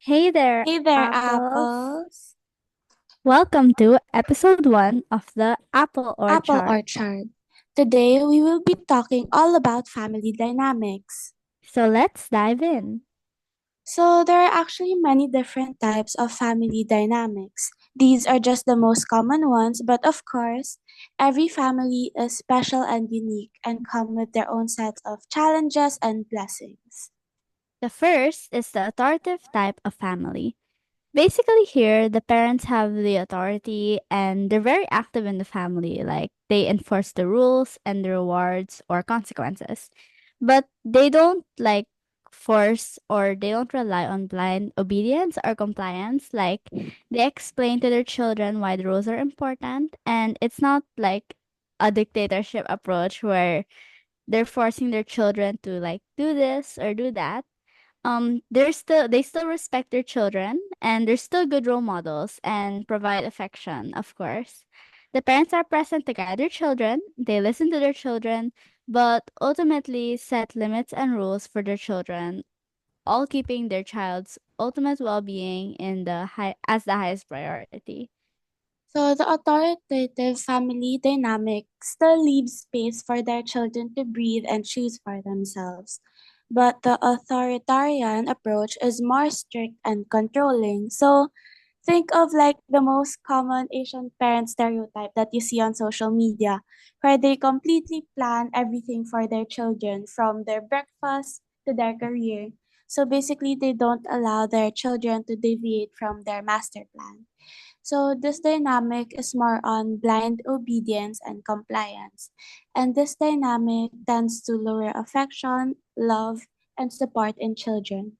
Hey there, Hey there, apples. apples. Welcome to episode 1 of the Apple Apple Orchard. Orchard. Today we will be talking all about family dynamics. So let's dive in. So, there are actually many different types of family dynamics. These are just the most common ones, but of course, every family is special and unique and come with their own set of challenges and blessings. The first is the authoritative type of family. Basically, here, the parents have the authority and they're very active in the family. Like, they enforce the rules and the rewards or consequences. But they don't, like, force or they don't rely on blind obedience or compliance. Like, they explain to their children why the rules are important. And it's not like a dictatorship approach where they're forcing their children to, like, do this or do that. They still respect their children and they're still good role models and provide affection, of course. The parents are present to guide their children, they listen to their children, but ultimately set limits and rules for their children, all keeping their child's ultimate well-being in the high as the highest priority. So, the authoritative family dynamic still leaves space for their children to breathe and choose for themselves. But the authoritarian approach is more strict and controlling. So, think of like the most common Asian parent stereotype that you see on social media, where they completely plan everything for their children from their breakfast to their career. So, basically, they don't allow their children to deviate from their master plan. So this dynamic is more on blind obedience and compliance. And this dynamic tends to lower affection, love, and support in children.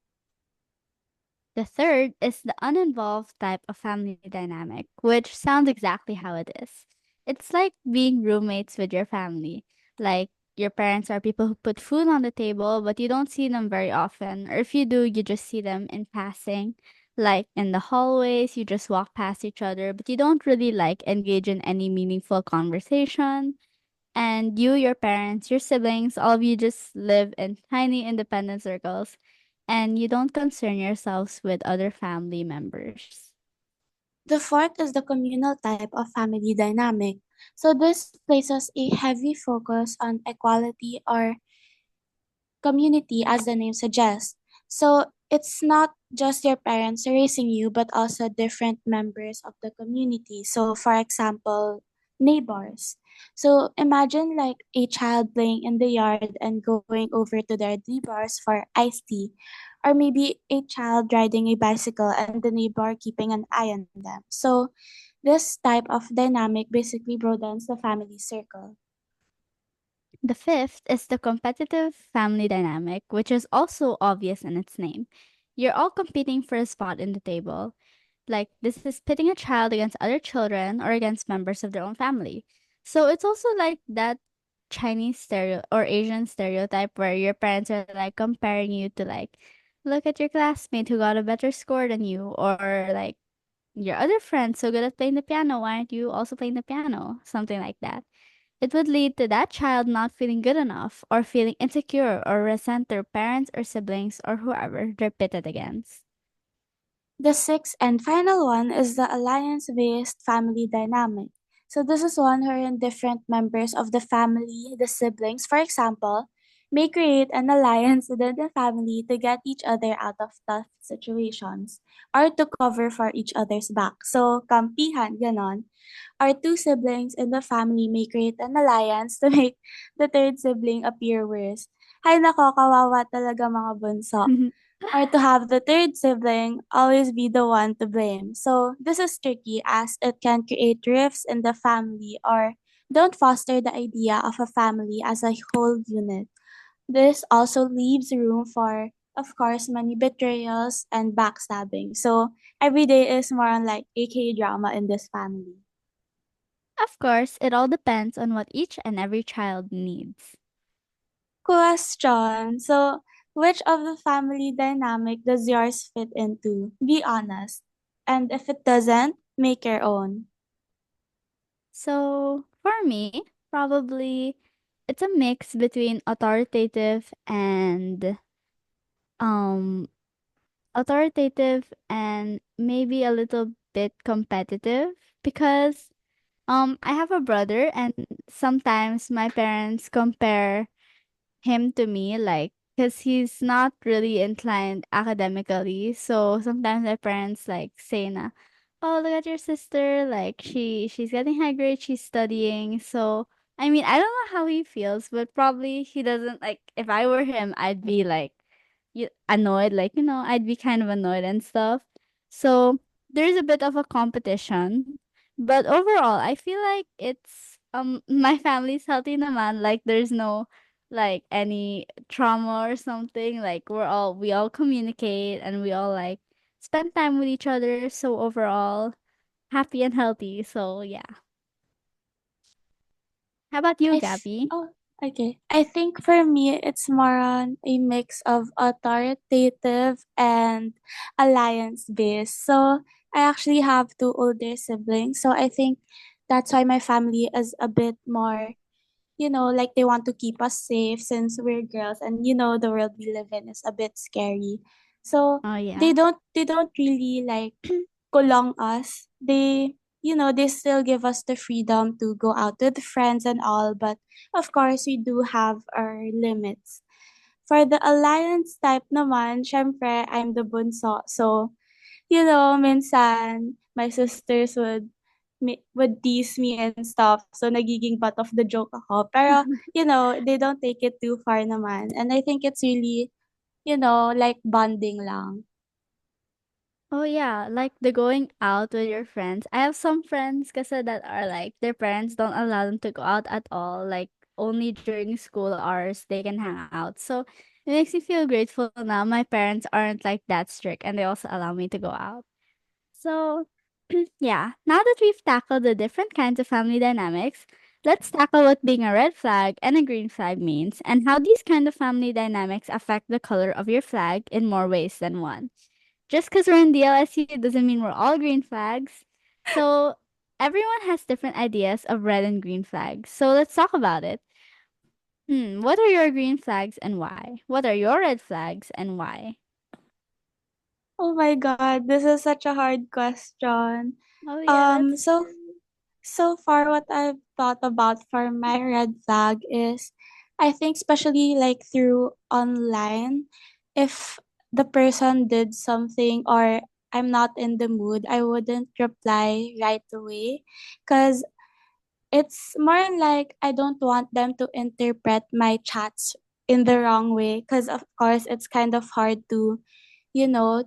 The third is the uninvolved type of family dynamic, which sounds exactly how it is. It's like being roommates with your family. Like your parents are people who put food on the table, but you don't see them very often. Or if you do, you just see them in passing. Like in the hallways, you just walk past each other, but you don't really like engage in any meaningful conversation. And you, your parents, your siblings, all of you just live in tiny independent circles and you don't concern yourselves with other family members. The fourth is the communal type of family dynamic. So this places a heavy focus on equality or community, as the name suggests. So it's not just your parents raising you, but also different members of the community. So, for example, neighbors. So imagine like a child playing in the yard and going over to their neighbors for iced tea, or maybe a child riding a bicycle and the neighbor keeping an eye on them. So this type of dynamic basically broadens the family circle. The fifth is the competitive family dynamic, which is also obvious in its name. You're all competing for a spot in the table. Like, this is pitting a child against other children or against members of their own family. So it's also like that Chinese stereo or Asian stereotype where your parents are like comparing you to like, look at your classmate who got a better score than you, or like your other friend's so good at playing the piano, why aren't you also playing the piano? Something like that. It would lead to that child not feeling good enough or feeling insecure or resent their parents or siblings or whoever they're pitted against. The sixth and final one is the alliance based family dynamic. So, this is one wherein different members of the family, the siblings, for example, may create an alliance within the family to get each other out of tough situations or to cover for each other's back. So, kampihan, ganon. Our two siblings in the family may create an alliance to make the third sibling appear worse. Hay nako, kawawa talaga mga bunso or to have the third sibling always be the one to blame. So this is tricky as it can create rifts in the family or don't foster the idea of a family as a whole unit. This also leaves room for, of course, many betrayals and backstabbing. So every day is more on like AK drama in this family. Of course, it all depends on what each and every child needs. Question. So which of the family dynamic does yours fit into? Be honest. And if it doesn't, make your own. So, for me, probably it's a mix between authoritative and um authoritative and maybe a little bit competitive because I have a brother and sometimes my parents compare him to me, like, because he's not really inclined academically. So sometimes my parents like say na, "Oh, look at your sister. Like she's getting high grades. She's studying." So I mean, I don't know how he feels, but probably he doesn't like. If I were him, I'd be like, annoyed. Like I'd be kind of annoyed and stuff. So there's a bit of a competition, but overall, I feel like it's my family's healthy naman. Like there's no like any trauma or something. Like we all communicate and we all like spend time with each other. So overall, happy and healthy. So yeah. How about you, Gabby? Oh, okay. I think for me, it's more on a mix of authoritative and alliance based. So I actually have two older siblings. So I think that's why my family is a bit more, like they want to keep us safe since we're girls and the world we live in is a bit scary. So Oh they yeah. don't really like kulong us. They still give us the freedom to go out with friends and all, but of course we do have our limits. For the alliance type naman, syempre I'm the bunso. So, minsan my sisters would tease me and stuff. So nagiging butt of the joke ako. Pero, they don't take it too far naman. And I think it's really, like bonding lang. Oh yeah, like the going out with your friends. I have some friends kasi that are like their parents don't allow them to go out at all. Like only during school hours they can hang out. So it makes me feel grateful now my parents aren't like that strict and they also allow me to go out. So yeah, now that we've tackled the different kinds of family dynamics, let's tackle what being a red flag and a green flag means and how these kind of family dynamics affect the color of your flag in more ways than one. Just because we're in DLSU doesn't mean we're all green flags. So everyone has different ideas of red and green flags. So let's talk about it. What are your green flags and why? What are your red flags and why? Oh my God, this is such a hard question. Oh yeah, Um, that's so true. so far what I've thought about for my red flag is I think especially like through online, if the person did something or I'm not in the mood, I wouldn't reply right away because it's more like I don't want them to interpret my chats in the wrong way because of course it's kind of hard to,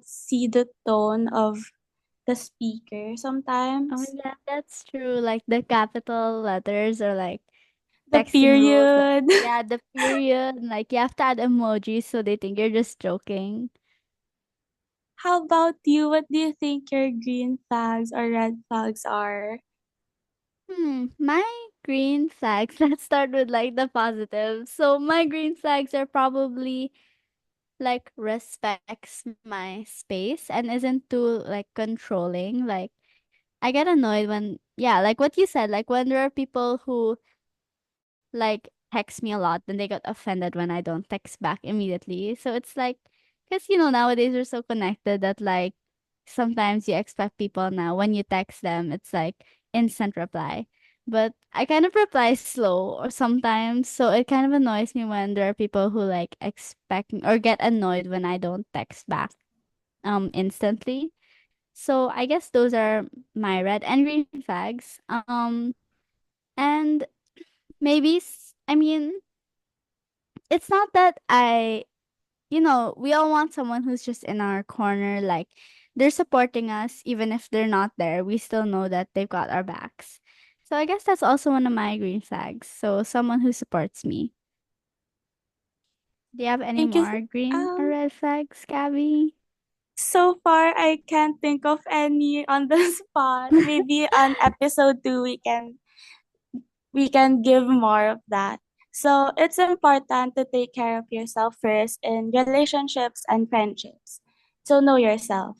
see the tone of the speaker Oh sometimes. yeah, that's true. Like the capital letters or like The texting rules. Like, period. yeah, the period. Like you have to add emojis so they think you're just joking. How about you? What do you think your green flags or red flags are? My green flags, let's start with like the positive. So my green flags are probably like respects my space and isn't too like controlling. Like I get annoyed when yeah, like what you said, like when there are people who like text me a lot then they got offended when I don't text back immediately. So it's like because nowadays we're so connected that like sometimes you expect people now when you text them it's like instant reply. But I kind of reply slow or sometimes so it kind of annoys me when there are people who like expect or get annoyed when I don't text back instantly. So I guess those are my red and green flags. And maybe I mean it's not that we all want someone who's just in our corner, like they're supporting us, even if they're not there. We still know that they've got our backs. So I guess that's also one of my green flags. So someone who supports me. Do you have any Thank you. more green or Um, red flags, Gabby? so far I can't think of any on the spot. Maybe on episode 2 we can give more of that. So it's important to take care of yourself first in relationships and friendships. So know yourself.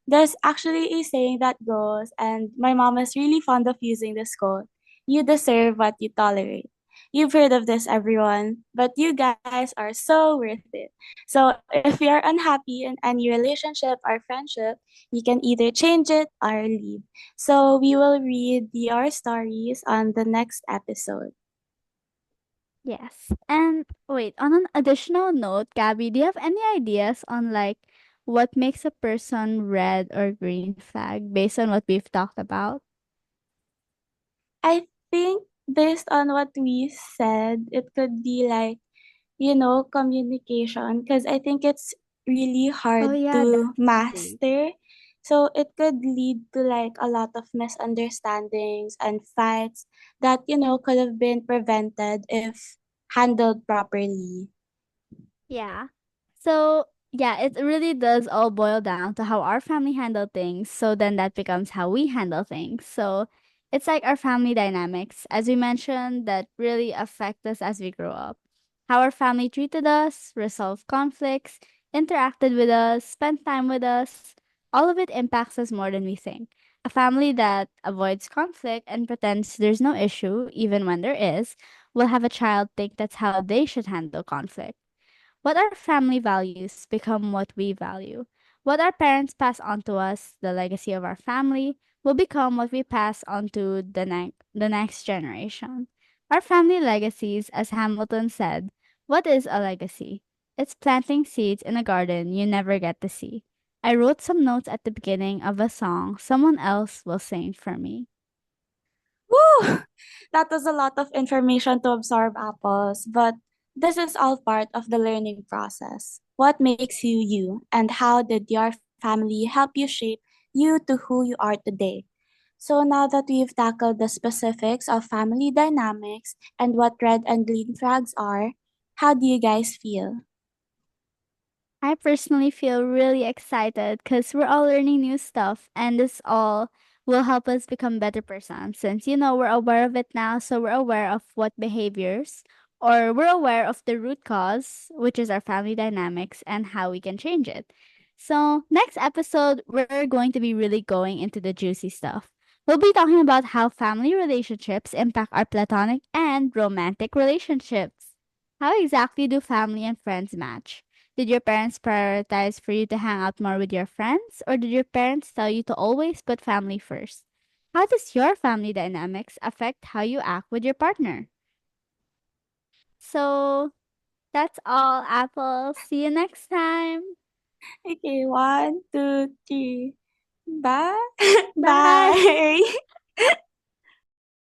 There's actually a saying that goes, and my mom is really fond of using this quote: you deserve what you tolerate. You've heard of this, everyone, but you guys are so worth it. So, if you're unhappy in any relationship or friendship, you can either change it or leave. So, we will read your stories on the next episode. Yes. And wait, on an additional note, Gabby, do you have any ideas on like what makes a person red or green flag based on what we've talked about? I think based on what we said, it could be like, communication, because I think it's really Oh hard yeah, to definitely. master. So it could lead to like a lot of misunderstandings and fights that, could have been prevented if handled properly. Yeah. So, yeah, it really does all boil down to how our family handle things. So then that becomes how we handle things. So it's like our family dynamics, as we mentioned, that really affect us as we grow up. How our family treated us, resolved conflicts, interacted with us, spent time with us. All of it impacts us more than we think. A family that avoids conflict and pretends there's no issue, even when there is, will have a child think that's how they should handle conflict. What our family values become what we value. What our parents pass on to us, the legacy of our family, will become what we pass on to the next generation. Our family legacies, as Hamilton said, what is a legacy? It's planting seeds in a garden you never get to see. I wrote some notes at the beginning of a song someone else will sing for me. Woo! That was a lot of information to absorb, Apples, but this is all part of the learning process. What makes you you, and how did your family help you shape you to who you are today? So now that we've tackled the specifics of family dynamics and what red and green flags are, how do you guys feel? I personally feel really excited because we're all learning new stuff, and this all will help us become better persons since we're aware of it now, so we're aware of what behaviors or we're aware of the root cause, which is our family dynamics, and how we can change it. So, next episode, we're going to be really going into the juicy stuff. We'll be talking about how family relationships impact our platonic and romantic relationships. How exactly do family and friends match? Did your parents prioritize for you to hang out more with your friends, or did your parents tell you to always put family first? How does your family dynamics affect how you act with your partner? So that's all, Apple. See you next time. Okay, one, two, three. Bye. Bye. Bye.